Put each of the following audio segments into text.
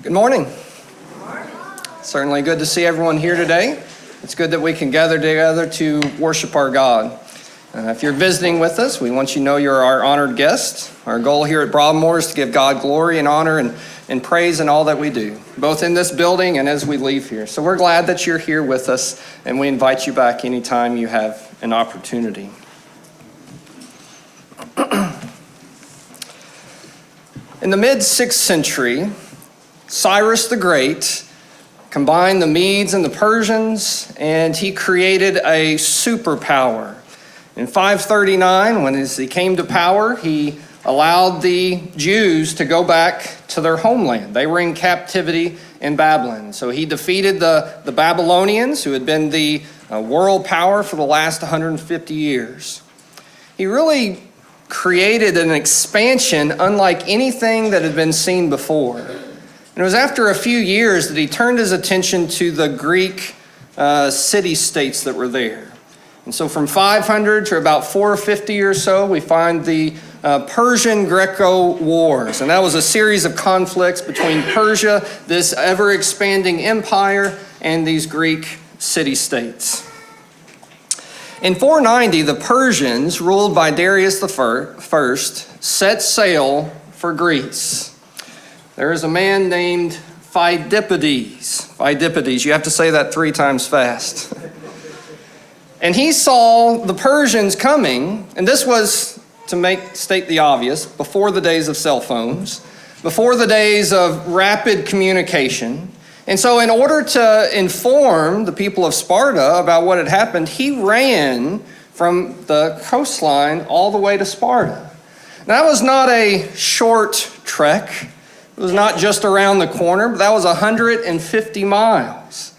Good morning. Certainly good to see everyone here today. It's good that we can gather together to worship our God. If you're visiting with us, we want you to know you're our honored guest. Our goal here at Broadmoor is to give God glory and honor and praise in all that we do, both in this building and as we leave here. So we're glad that you're here with us, and we invite you back anytime you have an opportunity. In the mid-6th century, Cyrus the Great combined the Medes and the Persians, and he created a superpower. In 539, when he came to power, he allowed the Jews to go back to their homeland. They were in captivity in Babylon. So he defeated the Babylonians, who had been the world power for the last 150 years. He really created an expansion unlike anything that had been seen before. And it was after a few years that he turned his attention to the Greek city-states that were there. And so from 500 to about 450 or so, we find the Persian-Greco Wars. And that was a series of conflicts between Persia, this ever-expanding empire, and these Greek city-states. In 490, the Persians, ruled by Darius I, set sail for Greece. There is a man named Pheidippides. You have to say that 3 times fast. And he saw the Persians coming, and this was, to state the obvious, before the days of cell phones, before the days of rapid communication. And so in order to inform the people of Sparta about what had happened, he ran from the coastline all the way to Sparta. Now, that was not a short trek. It was not just around the corner, but that was 150 miles.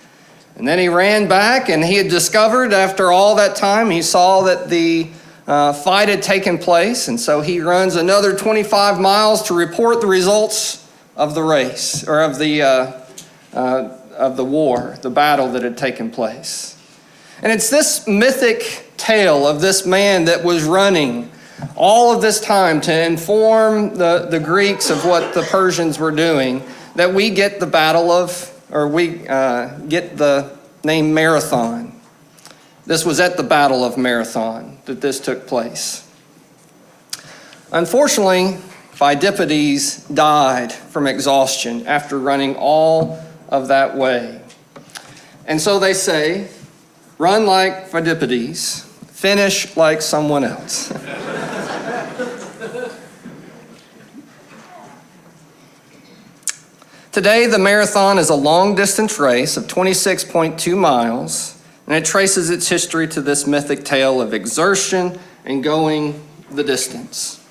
And then he ran back, and he had discovered after all that time, he saw that the fight had taken place. And so he runs another 25 miles to report the results of the race, or of the war, the battle that had taken place. And it's this mythic tale of this man that was running all of this time to inform the Greeks of what the Persians were doing, that we get the battle of, or we get the name Marathon. This was at the Battle of Marathon that this took place. Unfortunately, Pheidippides died from exhaustion after running all of that way. And so they say, run like Pheidippides, finish like someone else. Today, the marathon is a long-distance race of 26.2 miles, and it traces its history to this mythic tale of exertion and going the distance.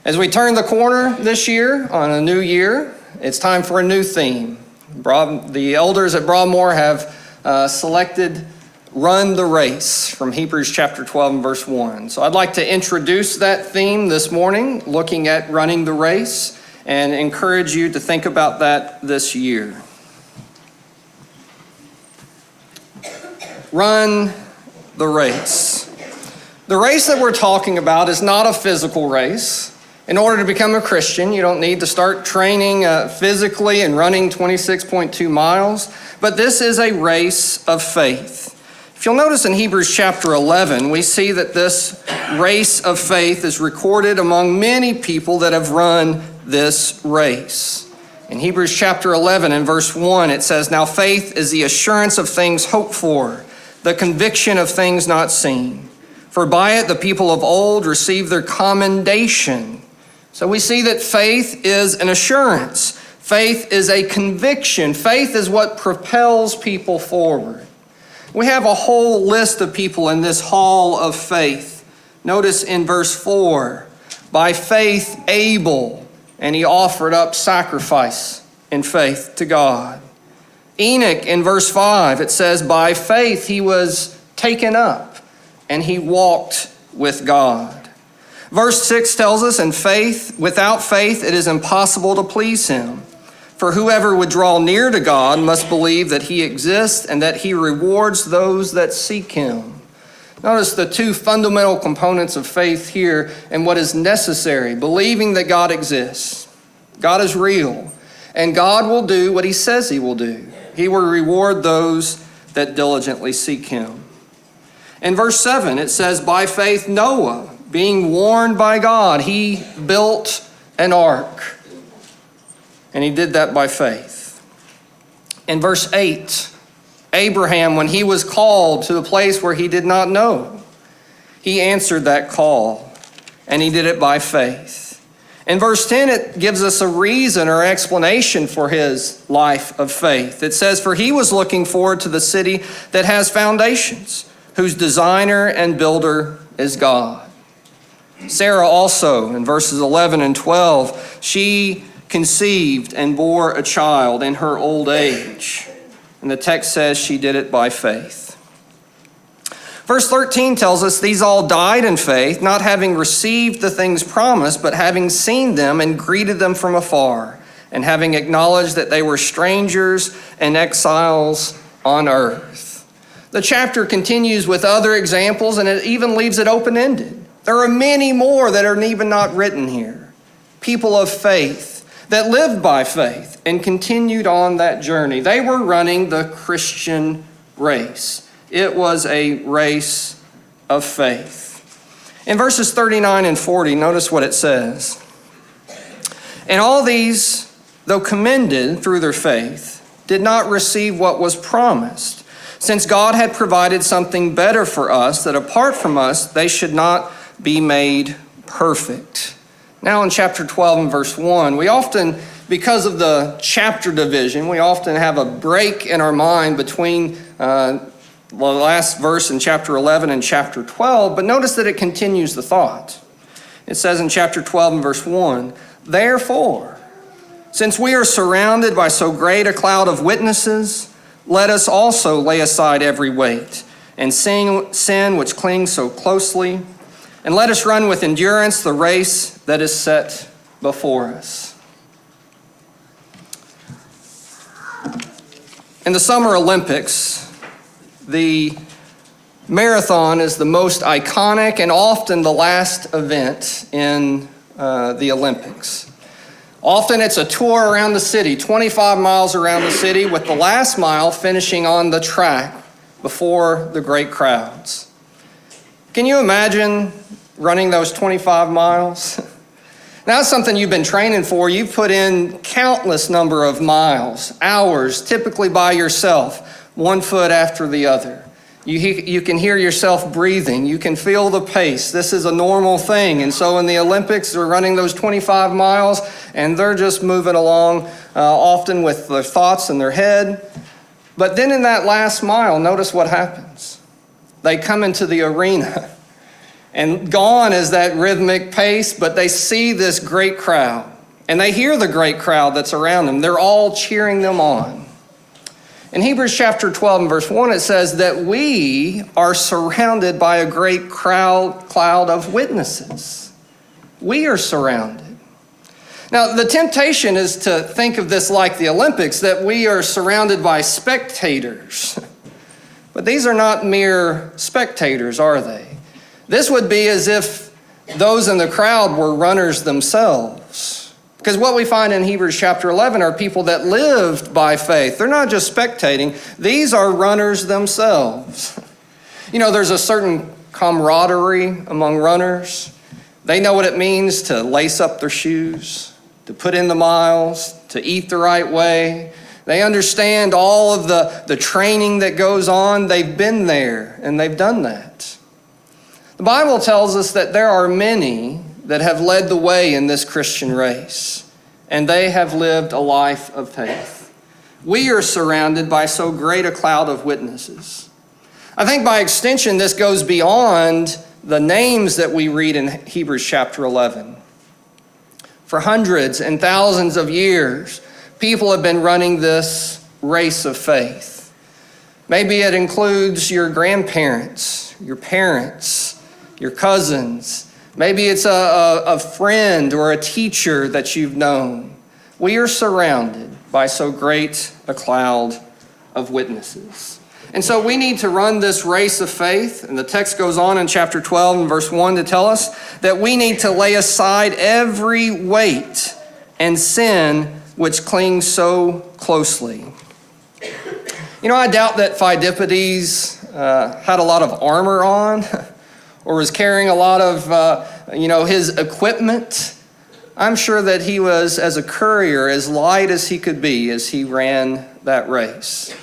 As we turn the corner this year on a new year, it's time for a new theme. The elders at Broadmoor have selected Run the Race from Hebrews chapter 12 and verse 1. So I'd like to introduce that theme this morning, looking at running the race, and encourage you to think about that this year. Run the race. The race that we're talking about is not a physical race. In order to become a Christian, you don't need to start training physically and running 26.2 miles, but this is a race of faith. If you'll notice in Hebrews chapter 11, we see that this race of faith is recorded among many people that have run this race. In Hebrews chapter 11 and verse 1, it says, "Now faith is the assurance of things hoped for, the conviction of things not seen. For by it the people of old received their commendation." So we see that faith is an assurance. Faith is a conviction. Faith is what propels people forward. We have a whole list of people in this hall of faith. Notice in verse 4, by faith Abel, and he offered up sacrifice in faith to God. Enoch in verse 5, it says, by faith he was taken up, and he walked with God. Verse 6 tells us, without faith it is impossible to please him. For whoever would draw near to God must believe that he exists and that he rewards those that seek him. Notice the two fundamental components of faith here and what is necessary. Believing that God exists. God is real. And God will do what he says he will do. He will reward those that diligently seek him. In verse 7, it says, by faith Noah, being warned by God, he built an ark. And he did that by faith. In verse 8, Abraham, when he was called to a place where he did not know, he answered that call, and he did it by faith. In verse 10, it gives us a reason or explanation for his life of faith. It says, for he was looking forward to the city that has foundations, whose designer and builder is God. Sarah also, in verses 11 and 12, she conceived and bore a child in her old age. And the text says she did it by faith. Verse 13 tells us these all died in faith, not having received the things promised, but having seen them and greeted them from afar, and having acknowledged that they were strangers and exiles on earth. The chapter continues with other examples, and it even leaves it open-ended. There are many more that are even not written here. People of faith that lived by faith and continued on that journey. They were running the Christian race. It was a race of faith. In verses 39 and 40, notice what it says. And all these, though commended through their faith, did not receive what was promised, since God had provided something better for us, that apart from us, they should not be made perfect. Now in chapter 12 and verse 1, we often, because of the chapter division, we often have a break in our mind between the last verse in chapter 11 and chapter 12, but notice that it continues the thought. It says in chapter 12 and verse 1, therefore, since we are surrounded by so great a cloud of witnesses, let us also lay aside every weight and sin which clings so closely, and let us run with endurance the race that is set before us. In the Summer Olympics, the marathon is the most iconic and often the last event in the Olympics. Often it's a tour around the city, 25 miles around the city, with the last mile finishing on the track before the great crowds. Can you imagine running those 25 miles? Now, that's something you've been training for. You've put in countless number of miles, hours, typically by yourself, one foot after the other. You can hear yourself breathing. You can feel the pace. This is a normal thing. And so in the Olympics, they're running those 25 miles, and they're just moving along, often with their thoughts in their head. But then in that last mile, notice what happens. They come into the arena, and gone is that rhythmic pace, but they see this great crowd, and they hear the great crowd that's around them. They're all cheering them on. In Hebrews chapter 12 and verse 1, it says that we are surrounded by a great cloud of witnesses. We are surrounded. Now, the temptation is to think of this like the Olympics, that we are surrounded by spectators. But these are not mere spectators, are they? This would be as if those in the crowd were runners themselves. Because what we find in Hebrews chapter 11 are people that lived by faith. They're not just spectating. These are runners themselves. You know, there's a certain camaraderie among runners. They know what it means to lace up their shoes, to put in the miles, to eat the right way. They understand all of the training that goes on. They've been there and they've done that. The Bible tells us that there are many that have led the way in this Christian race, and they have lived a life of faith. We are surrounded by so great a cloud of witnesses. I think by extension, this goes beyond the names that we read in Hebrews chapter 11. For hundreds and thousands of years, people have been running this race of faith. Maybe it includes your grandparents, your parents, your cousins. Maybe it's a friend or a teacher that you've known. We are surrounded by so great a cloud of witnesses. And so we need to run this race of faith. And the text goes on in chapter 12 and verse 1 to tell us that we need to lay aside every weight and sin which clings so closely. You know, I doubt that Pheidippides had a lot of armor on or was carrying a lot of, his equipment. I'm sure that he was, as a courier, as light as he could be as he ran that race.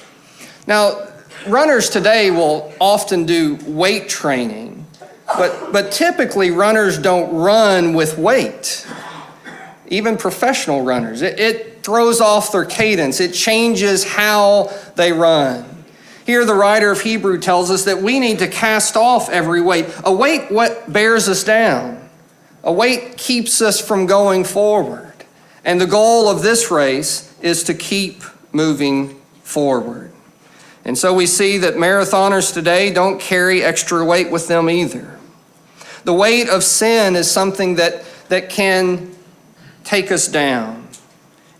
Now, runners today will often do weight training, but typically runners don't run with weight. Even professional runners. It throws off their cadence. It changes how they run. Here the writer of Hebrew tells us that we need to cast off every weight. A weight what bears us down. A weight keeps us from going forward. And the goal of this race is to keep moving forward. And so we see that marathoners today don't carry extra weight with them either. The weight of sin is something that can take us down.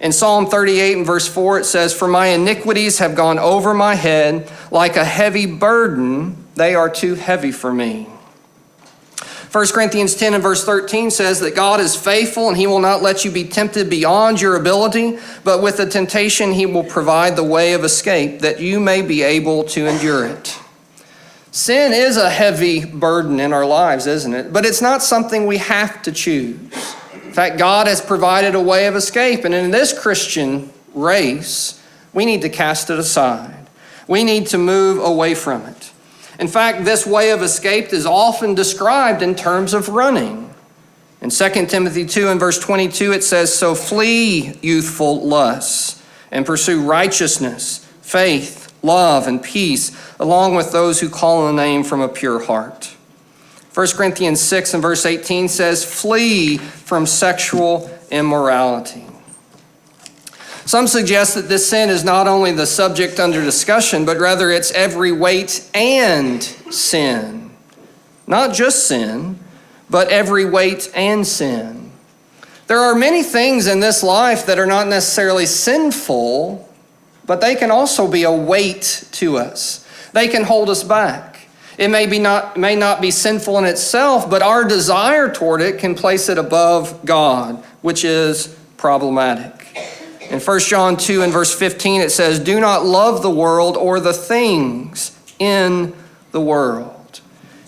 In Psalm 38 and verse 4, it says, "For my iniquities have gone over my head, like a heavy burden, they are too heavy for me." 1 Corinthians 10 and verse 13 says that God is faithful and he will not let you be tempted beyond your ability, but with the temptation he will provide the way of escape that you may be able to endure it. Sin is a heavy burden in our lives, isn't it? But it's not something we have to choose. In fact, God has provided a way of escape, and in this Christian race, we need to cast it aside. We need to move away from it. In fact, this way of escape is often described in terms of running. In 2 Timothy 2 and verse 22, it says, "So flee youthful lusts and pursue righteousness, faith, love, and peace, along with those who call on the name from a pure heart." 1 Corinthians 6 and verse 18 says, "Flee from sexual immorality." Some suggest that this sin is not only the subject under discussion, but rather it's every weight and sin. Not just sin, but every weight and sin. There are many things in this life that are not necessarily sinful, but they can also be a weight to us. They can hold us back. It may not be sinful in itself, but our desire toward it can place it above God, which is problematic. In 1 John 2 and verse 15, it says, "Do not love the world or the things in the world."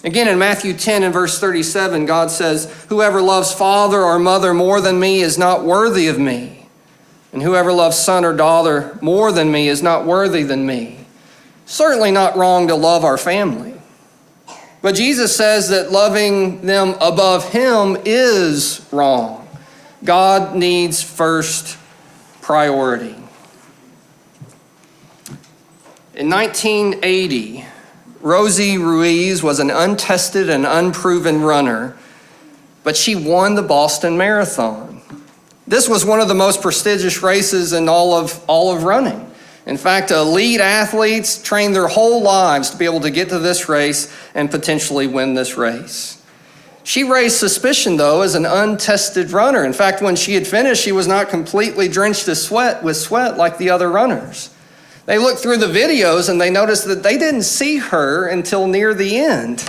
Again, in Matthew 10 and verse 37, God says, "Whoever loves father or mother more than me is not worthy of me. And whoever loves son or daughter more than me is not worthy than me." Certainly not wrong to love our family. But Jesus says that loving them above him is wrong. God needs first priority. In 1980, Rosie Ruiz was an untested and unproven runner, but she won the Boston Marathon. This was one of the most prestigious races in all of running. In fact, elite athletes train their whole lives to be able to get to this race and potentially win this race. She raised suspicion, though, as an untested runner. In fact, when she had finished, she was not completely drenched with sweat like the other runners. They looked through the videos and they noticed that they didn't see her until near the end.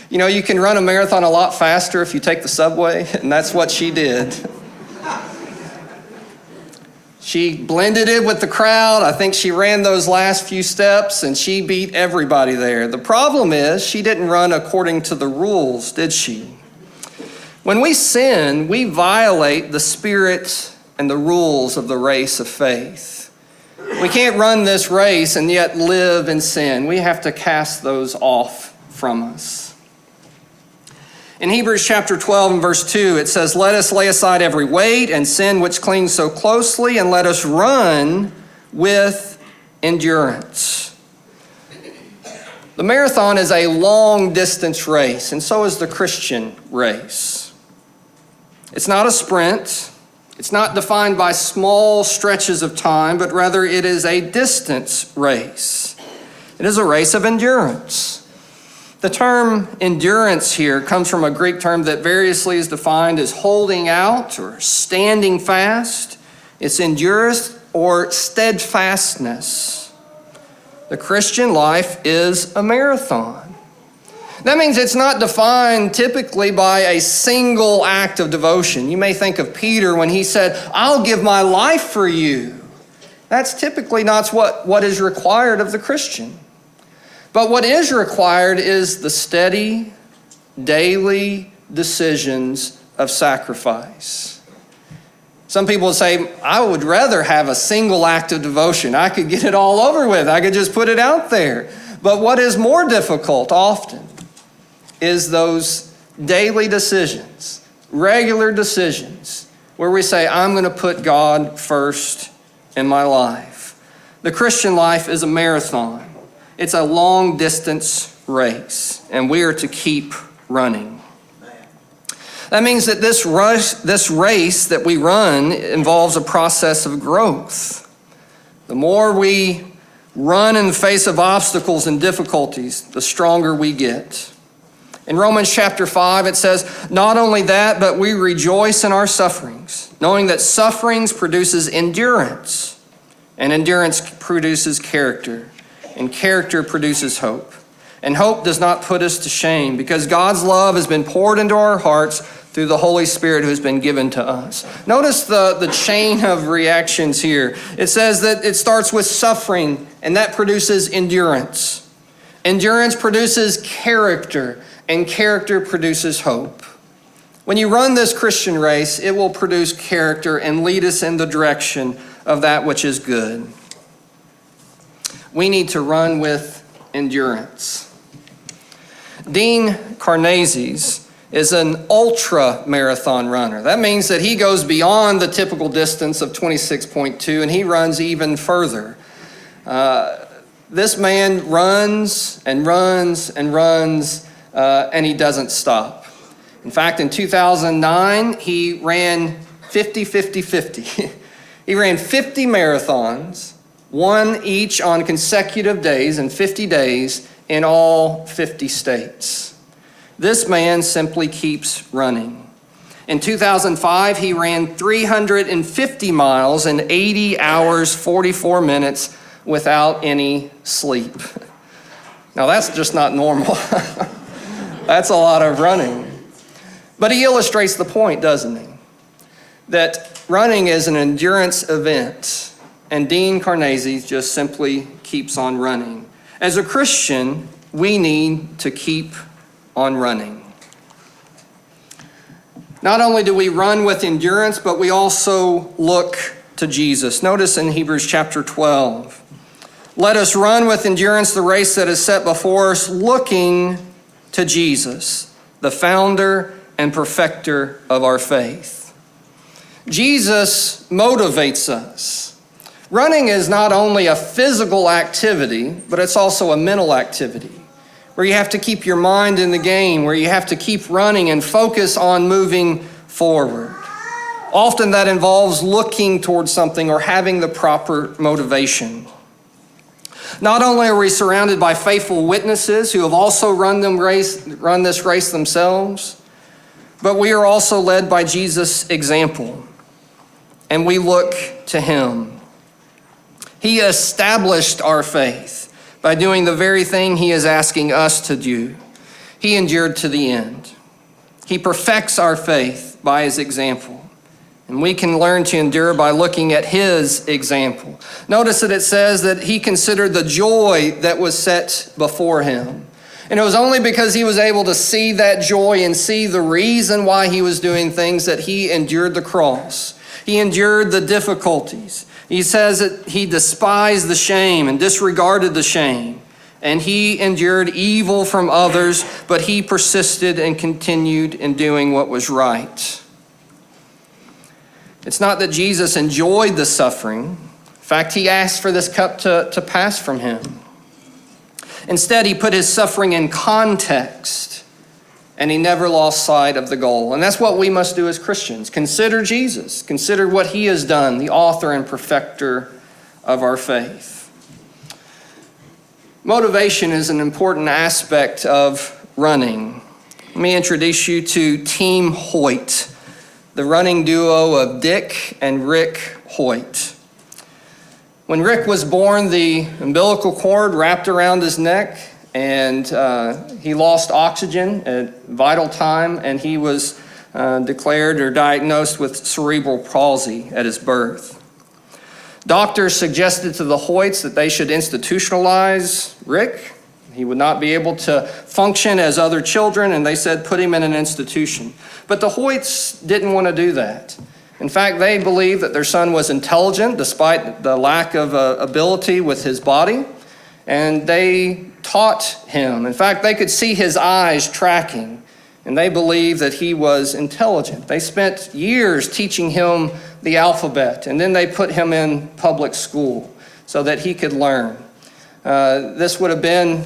You know, you can run a marathon a lot faster if you take the subway, and that's what she did. She blended in with the crowd. I think she ran those last few steps and she beat everybody there. The problem is she didn't run according to the rules, did she? When we sin, we violate the spirit and the rules of the race of faith. We can't run this race and yet live in sin. We have to cast those off from us. In Hebrews chapter 12 and verse 2, it says, "Let us lay aside every weight and sin which clings so closely, and let us run with endurance." The marathon is a long distance race, and so is the Christian race. It's not a sprint. It's not defined by small stretches of time, but rather it is a distance race. It is a race of endurance. The term endurance here comes from a Greek term that variously is defined as holding out or standing fast. It's endurance or steadfastness. The Christian life is a marathon. That means it's not defined typically by a single act of devotion. You may think of Peter when he said, "I'll give my life for you." That's typically not what is required of the Christian. But what is required is the steady, daily decisions of sacrifice. Some people say, "I would rather have a single act of devotion. I could get it all over with. I could just put it out there." But what is more difficult often is those daily decisions, regular decisions, where we say, "I'm going to put God first in my life." The Christian life is a marathon. It's a long distance race, and we are to keep running. That means that this race that we run involves a process of growth. The more we run in the face of obstacles and difficulties, the stronger we get. In Romans chapter 5, it says, "Not only that, but we rejoice in our sufferings, knowing that sufferings produces endurance, and endurance produces character, and character produces hope. And hope does not put us to shame, because God's love has been poured into our hearts through the Holy Spirit who has been given to us." Notice the chain of reactions here. It says that it starts with suffering, and that produces endurance. Endurance produces character, and character produces hope. When you run this Christian race, it will produce character and lead us in the direction of that which is good. We need to run with endurance. Dean Karnazes is an ultra marathon runner. That means that he goes beyond the typical distance of 26.2 and he runs even further. This man runs and runs and runs and he doesn't stop. In fact, in 2009, he ran 50-50-50. He ran 50 marathons, one each on consecutive days in 50 days in all 50 states. This man simply keeps running. In 2005, he ran 350 miles in 80 hours, 44 minutes without any sleep. Now, that's just not normal. That's a lot of running. But he illustrates the point, doesn't he? That running is an endurance event, and Dean Karnazes just simply keeps on running. As a Christian, we need to keep on running. Not only do we run with endurance, but we also look to Jesus. Notice in Hebrews chapter 12, "Let us run with endurance the race that is set before us, looking to Jesus, the founder and perfecter of our faith." Jesus motivates us. Running is not only a physical activity, but it's also a mental activity, where you have to keep your mind in the game, where you have to keep running and focus on moving forward. Often that involves looking towards something or having the proper motivation. Not only are we surrounded by faithful witnesses who have also run this race themselves, but we are also led by Jesus' example, and we look to him. He established our faith by doing the very thing he is asking us to do. He endured to the end. He perfects our faith by his example. And we can learn to endure by looking at his example. Notice that it says that he considered the joy that was set before him. And it was only because he was able to see that joy and see the reason why he was doing things that he endured the cross. He endured the difficulties. He says that he despised the shame and disregarded the shame. And he endured evil from others, but he persisted and continued in doing what was right. It's not that Jesus enjoyed the suffering. In fact, he asked for this cup to pass from him. Instead, he put his suffering in context, and he never lost sight of the goal. And that's what we must do as Christians. Consider Jesus. Consider what he has done, the author and perfecter of our faith. Motivation is an important aspect of running. Let me introduce you to Team Hoyt, the running duo of Dick and Rick Hoyt. When Rick was born, the umbilical cord wrapped around his neck, and he lost oxygen at vital time, and he was declared or diagnosed with cerebral palsy at his birth. Doctors suggested to the Hoyts that they should institutionalize Rick. He would not be able to function as other children, and they said put him in an institution. But the Hoyts didn't want to do that. In fact, they believed that their son was intelligent despite the lack of ability with his body, and they taught him. In fact, they could see his eyes tracking, and they believed that he was intelligent. They spent years teaching him the alphabet, and then they put him in public school so that he could learn. This would have been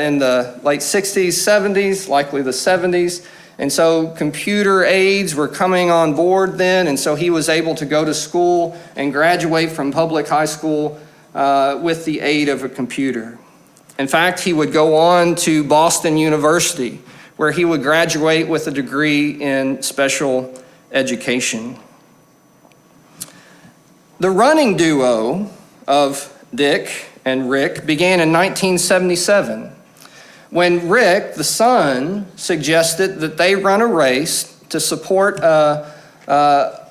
in the late 60s, 70s, likely the 70s. And so computer aids were coming on board then, and so he was able to go to school and graduate from public high school with the aid of a computer. In fact, he would go on to Boston University, where he would graduate with a degree in special education. The running duo of Dick and Rick began in 1977, when Rick, the son, suggested that they run a race to support a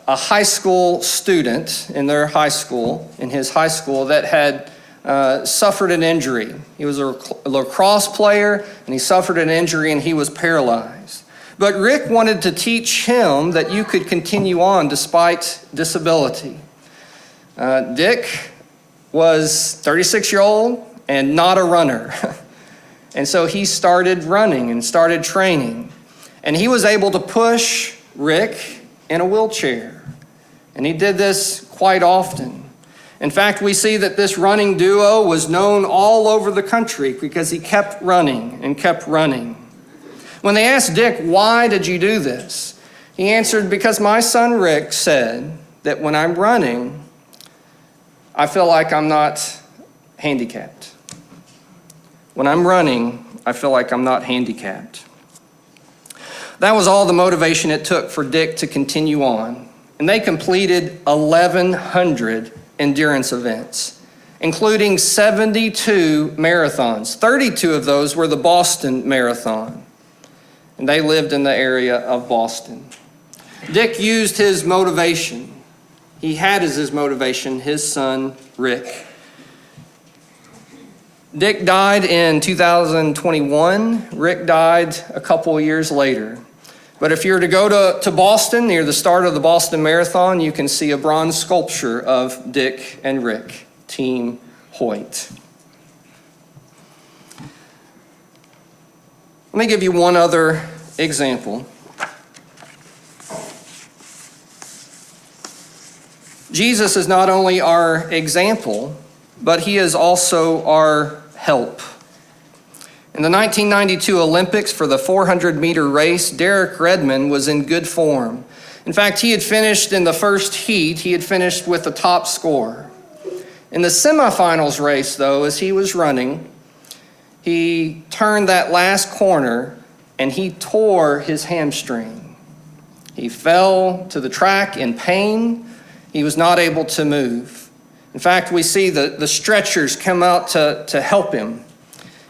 high school student in his high school that had suffered an injury. He was a lacrosse player, and he suffered an injury, and he was paralyzed. But Rick wanted to teach him that you could continue on despite disability. Dick was 36-year-old and not a runner. And so he started running and started training. And he was able to push Rick in a wheelchair. And he did this quite often. In fact, we see that this running duo was known all over the country because he kept running and kept running. When they asked Dick, "Why did you do this?" he answered, "Because my son Rick said that when I'm running, I feel like I'm not handicapped. When I'm running, I feel like I'm not handicapped." That was all the motivation it took for Dick to continue on. And they completed 1,100 endurance events, including 72 marathons. 32 of those were the Boston Marathon. And they lived in the area of Boston. Dick used his motivation. He had as his motivation his son, Rick. Dick died in 2021. Rick died a couple of years later. But if you were to go to Boston, near the start of the Boston Marathon, you can see a bronze sculpture of Dick and Rick, Team Hoyt. Let me give you one other example. Jesus is not only our example, but he is also our help. In the 1992 Olympics for the 400-meter race, Derek Redmond was in good form. In fact, he had finished in the first heat. He had finished with the top score. In the semifinals race, though, as he was running, he turned that last corner and he tore his hamstring. He fell to the track in pain. He was not able to move. In fact, we see the stretchers come out to help him.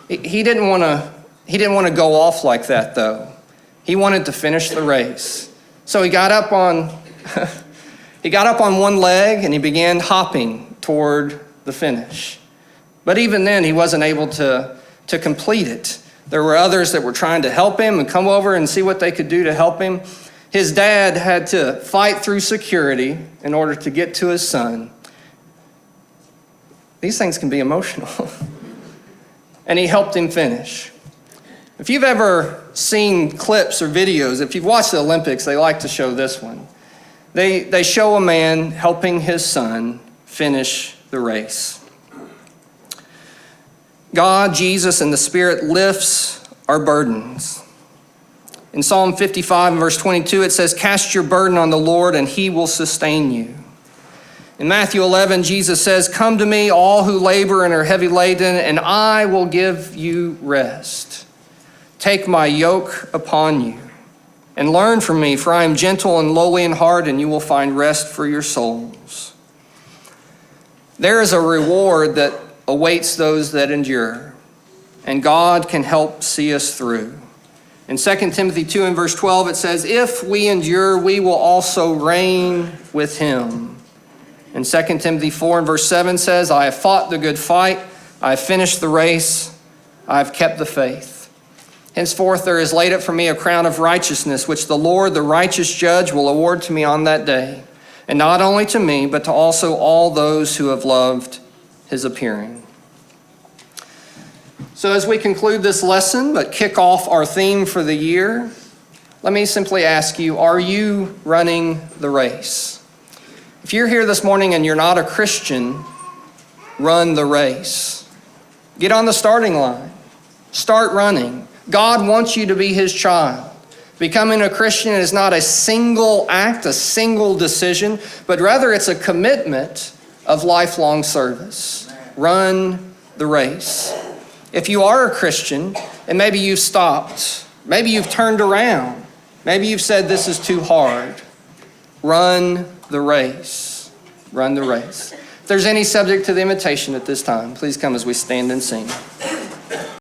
He didn't want to go off like that, though. He wanted to finish the race. So he got up on one leg and he began hopping toward the finish. But even then, he wasn't able to complete it. There were others that were trying to help him and come over and see what they could do to help him. His dad had to fight through security in order to get to his son. These things can be emotional. And he helped him finish. If you've ever seen clips or videos, if you've watched the Olympics, they like to show this one. They show a man helping his son finish the race. God, Jesus, and the Spirit lifts our burdens. In Psalm 55 and verse 22, it says, "Cast your burden on the Lord, and he will sustain you." In Matthew 11, Jesus says, "Come to me, all who labor and are heavy laden, and I will give you rest. Take my yoke upon you and learn from me, for I am gentle and lowly in heart, and you will find rest for your souls." There is a reward that awaits those that endure, and God can help see us through. In 2 Timothy 2 and verse 12, it says, if we endure, we will also reign with him. And 2 Timothy 4 and verse 7 says, I have fought the good fight, I have finished the race, I have kept the faith. Henceforth there is laid up for me a crown of righteousness, which the Lord, the righteous judge, will award to me on that day. And not only to me, but to also all those who have loved his appearing. So as we conclude this lesson, but kick off our theme for the year, let me simply ask you, are you running the race? If you're here this morning and you're not a Christian, run the race. Get on the starting line. Start running. God wants you to be his child. Becoming a Christian is not a single act, a single decision, but rather it's a commitment of lifelong service. Run the race. If you are a Christian and maybe you've stopped, maybe you've turned around, maybe you've said this is too hard, run the race. Run the race. If there's any subject to the invitation at this time, please come as we stand and sing.